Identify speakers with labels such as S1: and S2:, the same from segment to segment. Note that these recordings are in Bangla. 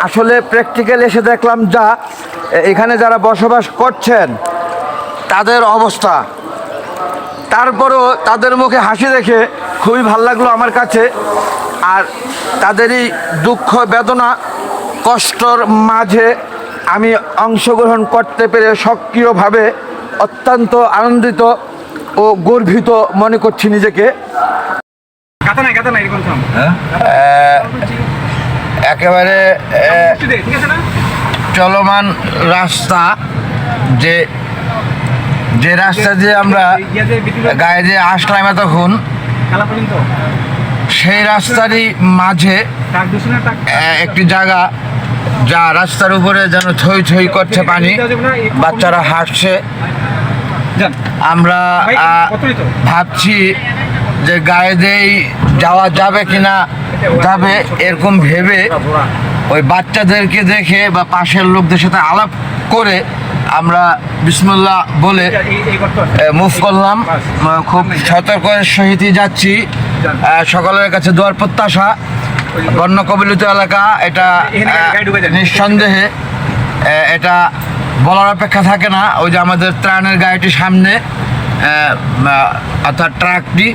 S1: আসলে প্র্যাকটিক্যাল এসে দেখলাম যা এখানে যারা বসবাস করছেন তাদের অবস্থা, তারপরও তাদের মুখে হাসি দেখে খুবই ভালো লাগলো আমার কাছে। আর তাদেরই দুঃখ বেদনা কষ্টর মাঝে আমি অংশগ্রহণ করতে পেরে সক্রিয়ভাবে অত্যন্ত আনন্দিত ও গর্বিত মনে করছি নিজেকে। একেবারে চলমান রাস্তা, যে রাস্তা দিয়ে আমরা গায়ে দিয়ে আসলাম এতক্ষণ, সেই রাস্তারই মাঝে একটি জায়গা যা রাস্তার উপরে যেন থই থই করছে পানি, বাচ্চারা হাঁটছে। আমরা ভাবছি যে গায়ে দিয়েই যাওয়া যাবে কিনা, যাবে এরকম ভেবে ওই বাচ্চাদেরকে দেখে বা পাশের লোকদের সাথে আলাপ করে আমরা বিসমিল্লাহ বলে মুভ করলাম। খুব সতর্কের সহিতই যাচ্ছি। সকলের কাছে দোয়ার প্রত্যাশা। বন্যা কবলিত এলাকা, এটা নিঃসন্দেহে এটা বলার অপেক্ষা থাকে না। ওই যে আমাদের ত্রাণের গাড়িটি সামনে, অর্থাৎ ট্রাকটি,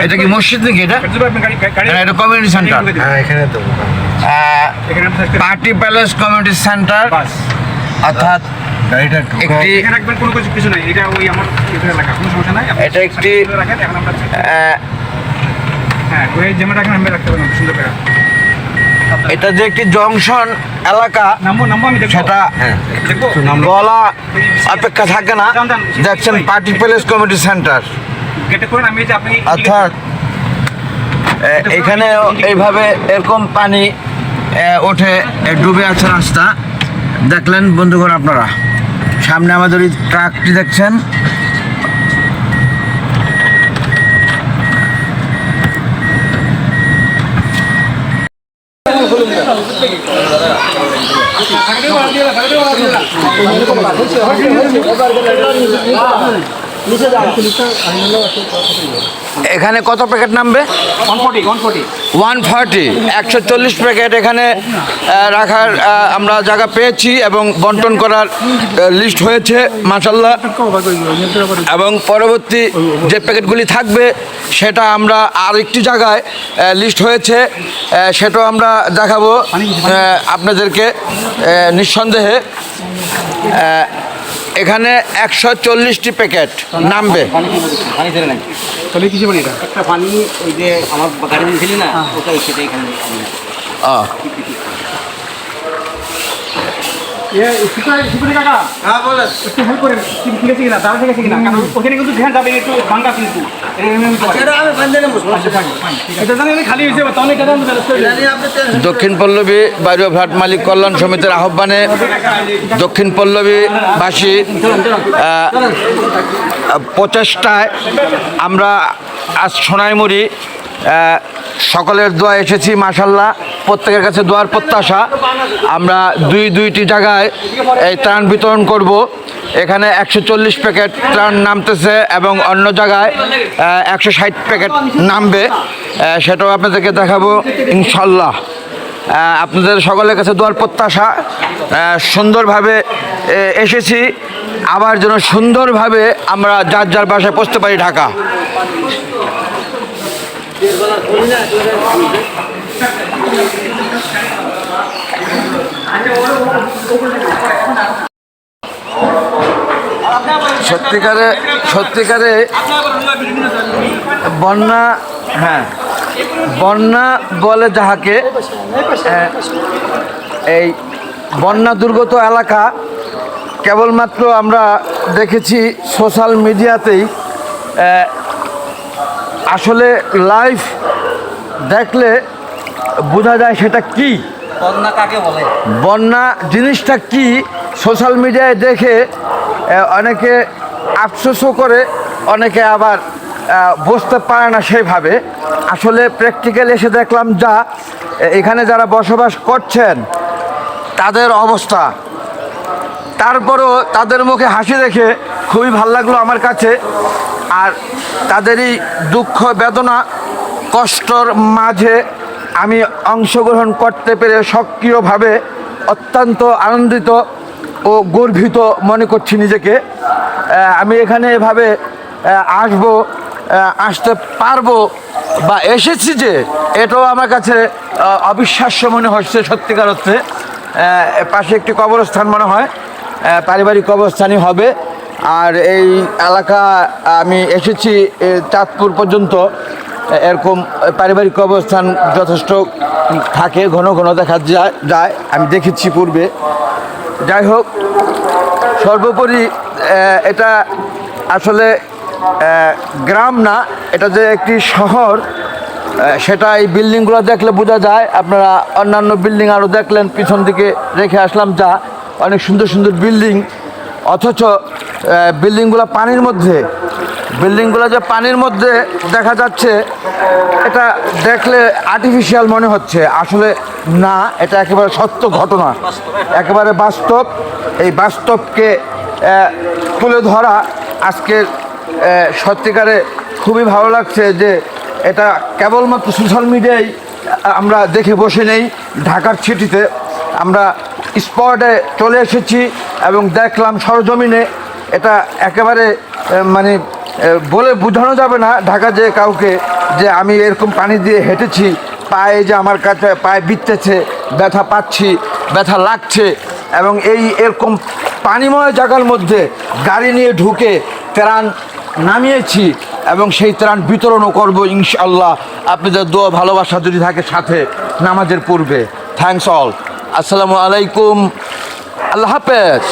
S1: এটা কি মসজিদ নাকি? এটা community centre, party palace community centre, অর্থাৎ এটা একটি এটা যে একটি জংশন এলাকা, সেটা বলা অপেক্ষা থাকে না। দেখছেন পার্টি প্যালেস কমিউনিটি সেন্টার, অর্থাৎ এখানে এইভাবে এরকম পানি ওঠে, ডুবে আছে রাস্তা। দেখলেন বন্ধুগণ আপনারা, সামনে আমাদের এই ট্রাকটি দেখছেন। এখানে কত প্যাকেট নামবে? 140 140 প্যাকেট এখানে রাখার আমরা জায়গা পেয়েছি এবং বন্টন করার লিস্ট হয়েছে মাশাআল্লাহ। এবং পরবর্তী যে প্যাকেটগুলি থাকবে সেটা আমরা আরেকটি জায়গায় লিস্ট হয়েছে, সেটাও আমরা দেখাবো আপনাদেরকে নিঃসন্দেহে। এখানে 140টি প্যাকেট নামবে। দক্ষিণ পল্লবী বাড়িঘাট মালিক কল্যাণ সমিতির আহ্বানে দক্ষিণ পল্লবীবাসী প্রচেষ্টায় আমরা আজ সোনাইমুড়ি সকলের দোয়া এসেছি মাশাআল্লাহ। প্রত্যেকের কাছে দোয়ার প্রত্যাশা। আমরা দুইটি জায়গায় এই ত্রাণ বিতরণ করব। এখানে 140 প্যাকেট ত্রাণ নামতেছে এবং অন্য জায়গায় 160 প্যাকেট নামবে, সেটাও আপনাদেরকে দেখাবো ইনশাল্লাহ। আপনাদের সকলের কাছে দোয়ার প্রত্যাশা। সুন্দরভাবে এসেছি, আবার যেন সুন্দরভাবে আমরা যার যার বাসায় পৌঁছতে পারি ঢাকা। সত্যিকারে বন্যা, বন্যা বলে যাহাকে, এই বন্যা দুর্গত এলাকা কেবলমাত্র আমরা দেখেছি সোশ্যাল মিডিয়াতেই। আসলে লাইভ দেখলে বোঝা যায় সেটা কি,
S2: বন্যা কাকে বলে,
S1: বন্যা জিনিসটা কি। সোশ্যাল মিডিয়ায় দেখে অনেকে আফসোসও করে, অনেকে আবার বুঝতে পারে না সেইভাবে। আসলে প্র্যাকটিক্যাল এসে দেখলাম যা এখানে যারা বসবাস করছেন তাদের অবস্থা, তারপরও তাদের মুখে হাসি দেখে খুবই ভালো লাগলো আমার কাছে। আর তাদেরই দুঃখ বেদনা কষ্টর মাঝে আমি অংশগ্রহণ করতে পেরে সক্রিয়ভাবে অত্যন্ত আনন্দিত ও গর্বিত মনে করছি নিজেকে। আমি এখানে এভাবে আসবো, আসতে পারবো বা এসেছি যে, এটাও আমার কাছে অবিশ্বাস্য মনে হচ্ছে সত্যিকার অর্থে। পাশে একটি কবরস্থান মনে হয়, পারিবারিক কবরস্থানই হবে। আর এই এলাকা আমি এসেছি চাঁদপুর পর্যন্ত, এরকম পারিবারিক কবরস্থান যথেষ্ট থাকে, ঘন ঘন দেখা যায়, আমি দেখেছি পূর্বে। যাই হোক, সর্বোপরি এটা আসলে গ্রাম না, এটা যে একটি শহর সেটা এই বিল্ডিংগুলো দেখলে বোঝা যায়। আপনারা অন্যান্য বিল্ডিং আরও দেখলেন, পিছন দিকে রেখে আসলাম, যা অনেক সুন্দর সুন্দর বিল্ডিং, অথচ বিল্ডিংগুলো পানির মধ্যে। বিল্ডিংগুলো যে পানির মধ্যে দেখা যাচ্ছে, এটা দেখলে আর্টিফিশিয়াল মনে হচ্ছে, আসলে না, এটা একেবারে সত্য ঘটনা, একেবারে বাস্তব। এই বাস্তবকে তুলে ধরা আজকের সত্যিকারে খুবই ভালো লাগছে যে এটা কেবলমাত্র সোশ্যাল মিডিয়ায় আমরা দেখে বসে নেই। ঢাকার সিটিতে আমরা স্পটে চলে এসেছি এবং দেখলাম সরজমিনে। এটা একেবারে মানে বলে বোঝানো যাবে না ঢাকা যে কাউকে, যে আমি এরকম পানি দিয়ে হেঁটেছি, পায়ে যে আমার কাছে পায়ে বিঁধতেছে, ব্যথা পাচ্ছি, ব্যথা লাগছে। এবং এরকম পানিময় জায়গার মধ্যে গাড়ি নিয়ে ঢুকে ত্রাণ নামিয়েছি এবং সেই ত্রাণ বিতরণও করবো ইনশাআল্লাহ, আপনাদের দোয়া ভালোবাসা যদি থাকে সাথে নামাজের পূর্বে। Thanks all. আসসালামু আলাইকুম, আল্লাহ হাফেজ।